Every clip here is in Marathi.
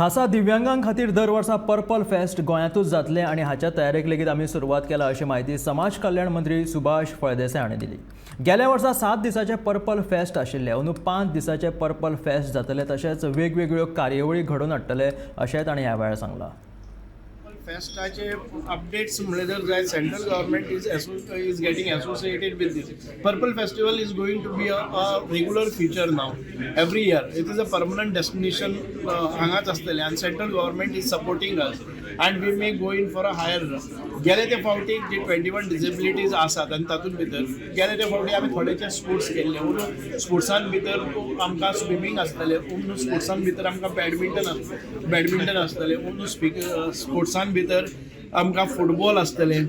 खासा दिव्यांगां खातीर दर वर्सा पर्पल फेस्ट गोंयांतूच जातले आणि हाच्या तयारेक लेगीत आमी सुरवात केला अशी माहिती समाज कल्याण मंत्री सुभाष फळदेसाय हांणी दिली। गेल्या वर्सा 7 दिसाचे पर्पल फेस्ट आशिल्ले, अंदू 5 दिसाचे पर्पल फेस्ट जातले, तशेंच वेगवेगळ्यो कार्यावळी घडोवन हाडटले अशें तांणी ह्या वेळार सांगलां। फेस्टाचे अपडेट्स म्हणले जर जाय central government is getting associated with this. Purple Festival is going to be a regular feature now. Every year it is a permanent destination हांगाच आसतले and central government is supporting us and we may go in for a higher run. गेले ते फावटी जे 21 डिसेबिलिटीज आसात आनी तातूंत भितर गेले ते फावटी आमी थोडेशे स्पोर्ट्स केल्ले। म्हणून स्पोर्ट्सान भितर आमकां स्विमींग आसतलें, म्हणून स्पोर्ट्सान भितर आमकां बॅडमिंटन आसतलें, म्हणून स्पोर्ट्सान भितर आमकां फुटबॉल आसतलें,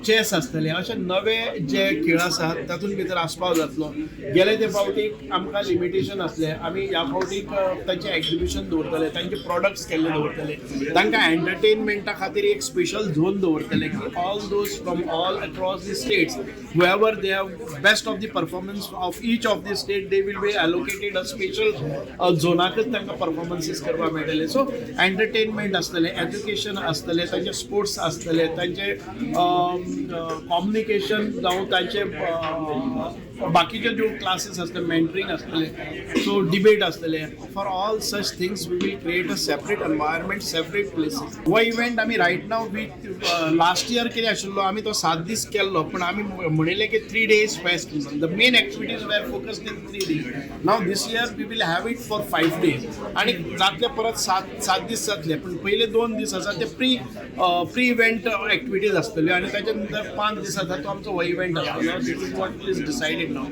चेस आसतलें, अशे नवे जे खेळ आसात तातूंत भितर आस्पाव जातलो। गेले ते फावटीक आमकां लिमिटेशन आसलें, आमी ह्या फावटीक तांचें एक्झिबिशन दवरतले, तांचे प्रॉडक्ट्स केल्ले दवरतले, तांकां एंटरटेनमेंटा खातीर एक स्पेशल झोन दवरतले की all those from all across the states wherever they have best of the performance of each of the state they will be allocated a special झोनाकच तांकां परफॉर्मन्सीस करपाक मेळटले। सो एंटरटेनमेंट आसतलें, एज्युकेशन आसतलें, तांचे स्पोर्ट्स आसतले, तांचे कम्युनिकेशन जावं तांचे बाकीचे ज्यो क्लासेस आसतले, मेंटरिंग आसतले, सो डिबेट आसतले, for all such things we will create a separate environment, separate places. हो इव्हेंट आमी right now we last year कितें आशिल्लो आमी तो 7 दीस केल्लो, पण आमी म्हणिल्लें की 3 days फेस्ट म्हणून the main activities were focused in 3 days। Now this year we will have it for 5 days आनी जातले परत 7 दीस जातले, पण पयले 2 दीस आसा ते प्री इव्हेंट एक्टिविटीज आसतल्यो आनी ताच्या नंतर 5 दिसांचो तो आमचो हो इव्हेंट आसतलो। This is what is decided now.